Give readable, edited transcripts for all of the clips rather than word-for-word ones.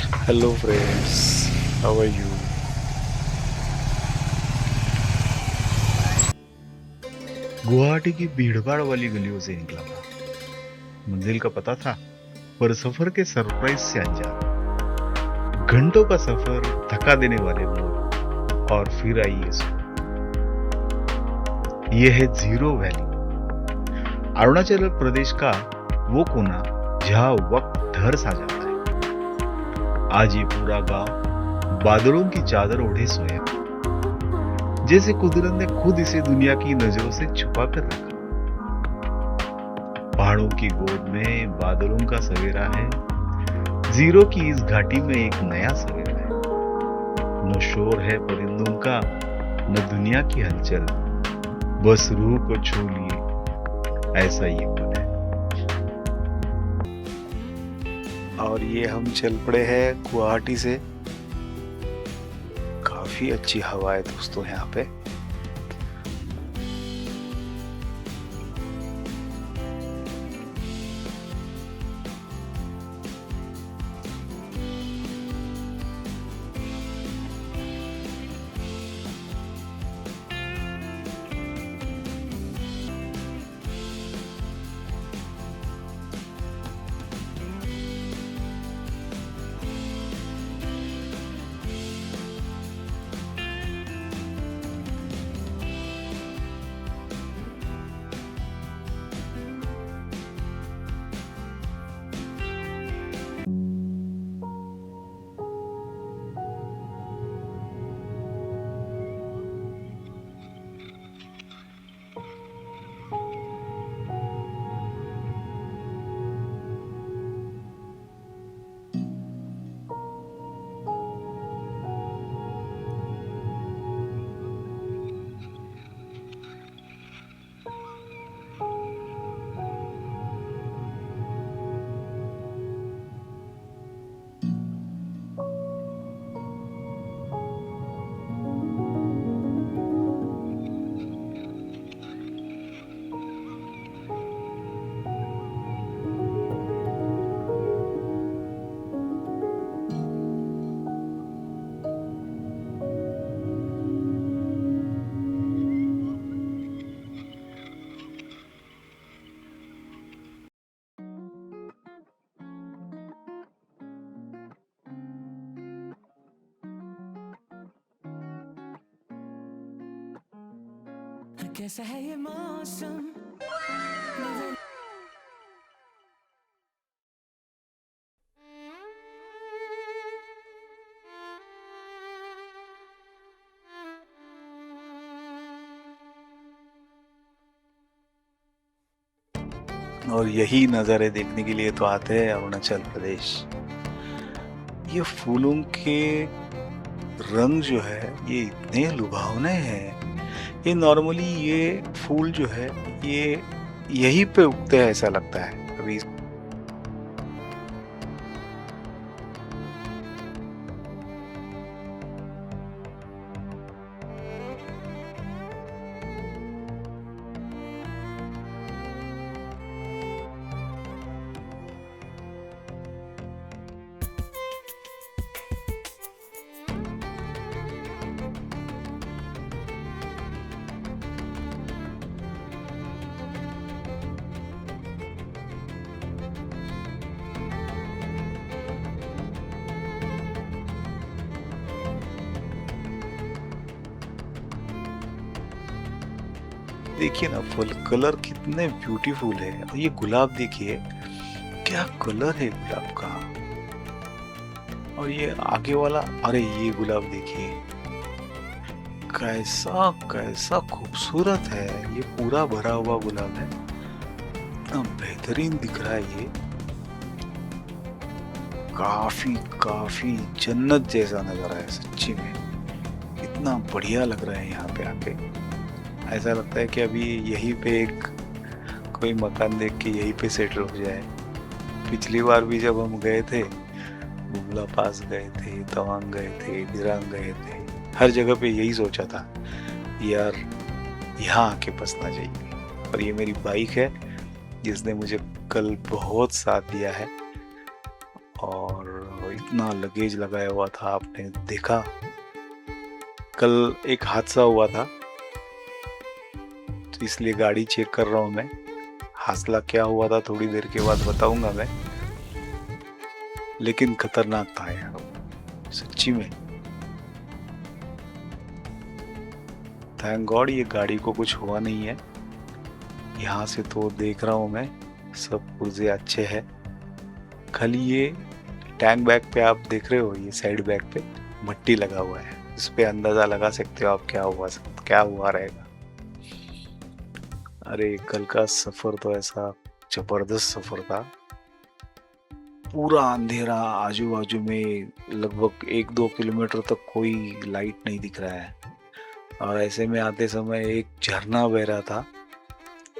Hello friends, how are you? Guwahati की भीड़भाड़ वाली गलियों से निकला था। मंजिल का पता था, पर सफर के सरप्राइज से अनजान। घंटों का सफर, थका देने वाले मोड़, और फिर आई ये सुबह। ये है जीरो वैली, अरुणाचल प्रदेश का वो कोना जहां वक्त ठहर सा जाता है। आज ये पूरा गांव बादलों की चादर ओढ़े सोया, जैसे कुदरत ने खुद इसे दुनिया की नजरों से छुपा कर रखा। पहाड़ों की गोद में बादलों का सवेरा है, जीरो की इस घाटी में एक नया सवेरा है। न शोर है परिंदों का, न दुनिया की हलचल, बस रूह को छू लिए ऐसा ये पल है। और ये हम चल पड़े हैं गुवाहाटी से। काफी अच्छी हवा है दोस्तों यहाँ पे। कैसा है ये मौसम। और यही नज़ारे देखने के लिए तो आते हैं अरुणाचल प्रदेश। ये फूलों के रंग जो है ये इतने लुभावने हैं। ये नॉर्मली ये फूल जो है ये यहीं पे उगते हैं ऐसा लगता है अभी। देखिए ना फुल कलर कितने ब्यूटीफुल है। और ये गुलाब देखिए क्या कलर है गुलाब का। और ये आगे वाला, अरे ये गुलाब देखिए कैसा कैसा खूबसूरत है। ये पूरा भरा हुआ गुलाब है, इतना बेहतरीन दिख रहा है। ये काफी काफी जन्नत जैसा नजारा है सच्ची में। इतना बढ़िया लग रहा है यहाँ पे आके। ऐसा लगता है कि अभी यहीं पे एक कोई मकान देख के यहीं पे सेटल हो जाए। पिछली बार भी जब हम गए थे, बुमला पास गए थे, तवांग गए थे, दिरांग गए थे, हर जगह पे यही सोचा था यार यहाँ आके बसना चाहिए। और ये मेरी बाइक है जिसने मुझे कल बहुत साथ दिया है। और इतना लगेज लगाया हुआ था, आपने देखा कल एक हादसा हुआ था, तो इसलिए गाड़ी चेक कर रहा हूँ मैं। हादसा क्या हुआ था थोड़ी देर के बाद बताऊंगा मैं, लेकिन खतरनाक था यार सच्ची में। थैंक गॉड ये गाड़ी को कुछ हुआ नहीं है। यहाँ से तो देख रहा हूँ मैं सब पुर्जे अच्छे हैं, खाली ये टैंक बैग पे आप देख रहे हो, ये साइड बैग पे मट्टी लगा हुआ है, इस पे अंदाजा लगा सकते हो आप क्या हुआ रहेगा। अरे कल का सफर तो ऐसा जबरदस्त सफर था, पूरा अंधेरा, आजू बाजू में लगभग 1-2 किलोमीटर तक कोई लाइट नहीं दिख रहा है, और ऐसे में आते समय एक झरना बह रहा था।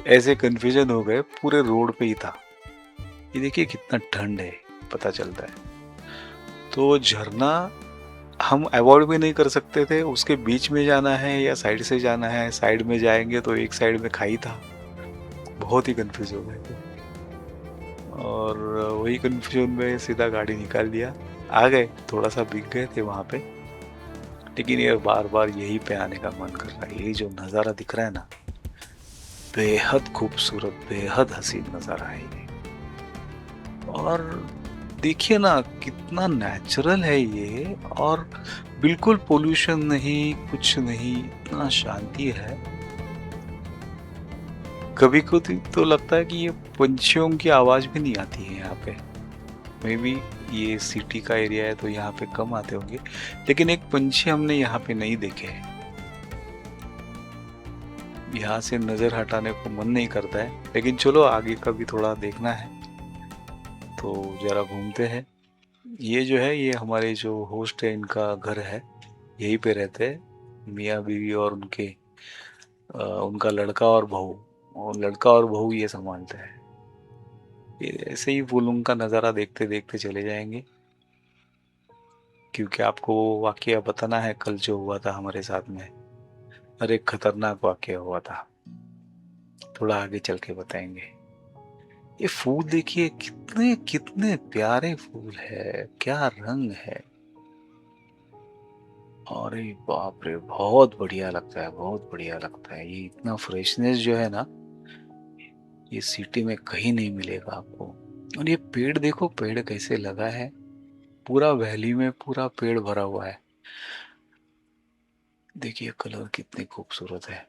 ऐसे कंफ्यूजन हो गए, पूरे रोड पे ही था। ये देखिए कितना ठंड है, पता चलता है। तो झरना हम अवॉइड भी नहीं कर सकते थे, उसके बीच में जाना है या साइड से जाना है। साइड में जाएंगे तो एक साइड में खाई था, बहुत ही कंफ्यूज हो गए थे, और वही कंफ्यूजन में सीधा गाड़ी निकाल दिया, आ गए। थोड़ा सा भीग गए थे वहाँ पे, लेकिन ये बार बार यहीं पे आने का मन कर रहा है। ये जो नज़ारा दिख रहा है ना, बेहद खूबसूरत, बेहद हसीन नज़ारा है ये। और देखिए ना कितना नेचुरल है ये, और बिल्कुल पोल्यूशन नहीं, कुछ नहीं, इतना शांति है। कभी कभी तो लगता है कि ये पंछियों की आवाज भी नहीं आती है यहाँ पे। मे बी ये सिटी का एरिया है तो यहाँ पे कम आते होंगे, लेकिन एक पंछी हमने यहाँ पे नहीं देखे हैं। यहाँ से नजर हटाने को मन नहीं करता है, लेकिन चलो आगे का भी थोड़ा देखना है, तो जरा घूमते हैं। ये जो है, ये हमारे जो होस्ट है इनका घर है, यहीं पे रहते हैं मियाँ बीवी और उनका लड़का और बहू, और लड़का और बहू ये संभालते हैं। ये ऐसे ही फूलों का नज़ारा देखते देखते चले जाएंगे, क्योंकि आपको वाकया बताना है कल जो हुआ था हमारे साथ में। अरे खतरनाक वाकया हुआ था, थोड़ा आगे चल के बताएंगे। ये फूल देखिए कितने कितने प्यारे फूल है, क्या रंग है। अरे बाप रे, बहुत बढ़िया लगता है, बहुत बढ़िया लगता है। ये इतना फ्रेशनेस जो है ना, ये सिटी में कहीं नहीं मिलेगा आपको। और ये पेड़ देखो, पेड़ कैसे लगा है, पूरा वैली में पूरा पेड़ भरा हुआ है। देखिए कलर कितने खूबसूरत है,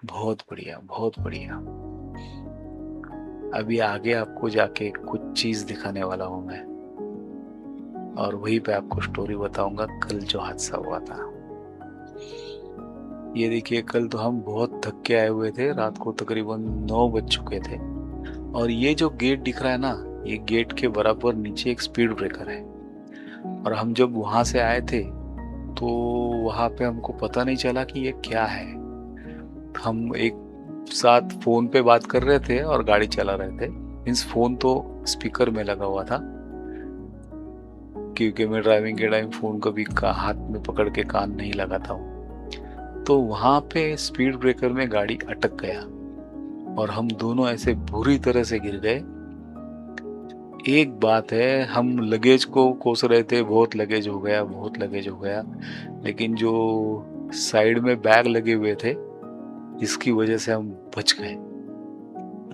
बहुत बढ़िया, बहुत बढ़िया। अभी आगे आपको जाके कुछ चीज दिखाने वाला हूं मैं, और वहीं पे आपको स्टोरी बताऊंगा कल जो हादसा हुआ था। ये देखिए कल तो हम बहुत थक के आए हुए थे, रात को तकरीबन 9 बज चुके थे, और ये जो गेट दिख रहा है ना, ये गेट के बराबर नीचे एक स्पीड ब्रेकर है। और हम जब वहां से आए थे तो वहां पे हमको पता नहीं चला कि ये क्या है। हम एक साथ फोन पे बात कर रहे थे और गाड़ी चला रहे थे, मीन्स फोन तो स्पीकर में लगा हुआ था, क्योंकि मैं ड्राइविंग के टाइम फोन कभी हाथ में पकड़ के कान नहीं लगाता हूँ। तो वहां पे स्पीड ब्रेकर में गाड़ी अटक गया, और हम दोनों ऐसे बुरी तरह से गिर गए। एक बात है, हम लगेज को कोस रहे थे, बहुत लगेज हो गया, बहुत लगेज हो गया, लेकिन जो साइड में बैग लगे हुए थे इसकी वजह से हम बच गए,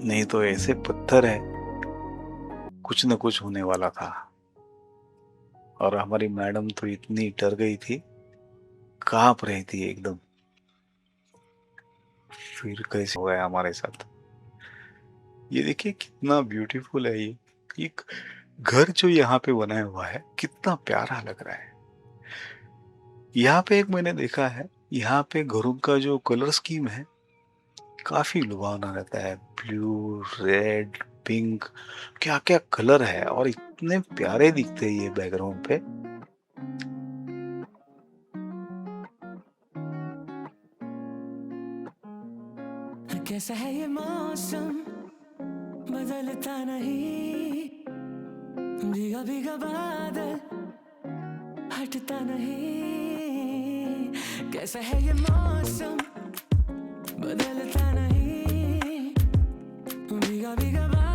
नहीं तो ऐसे पत्थर है, कुछ न कुछ होने वाला था। और हमारी मैडम तो इतनी डर गई थी, कांप रही थी एकदम। फिर कैसे हो गया हमारे साथ। ये देखिए कितना ब्यूटीफुल है ये एक घर जो यहाँ पे बनाया हुआ है, कितना प्यारा लग रहा है। यहाँ पे एक मैंने देखा है, यहाँ पे घरों का जो कलर स्कीम है काफी लुभावना रहता है, ब्लू, रेड, पिंक, क्या क्या कलर है, और इतने प्यारे दिखते हैं ये बैकग्राउंड पे। कैसा है ये मौसम, बदलता नहीं, भीगा भीगा बादल हटता नहीं। कैसा है ये मौसम, बदलता नहीं, भीगा भीगा बादल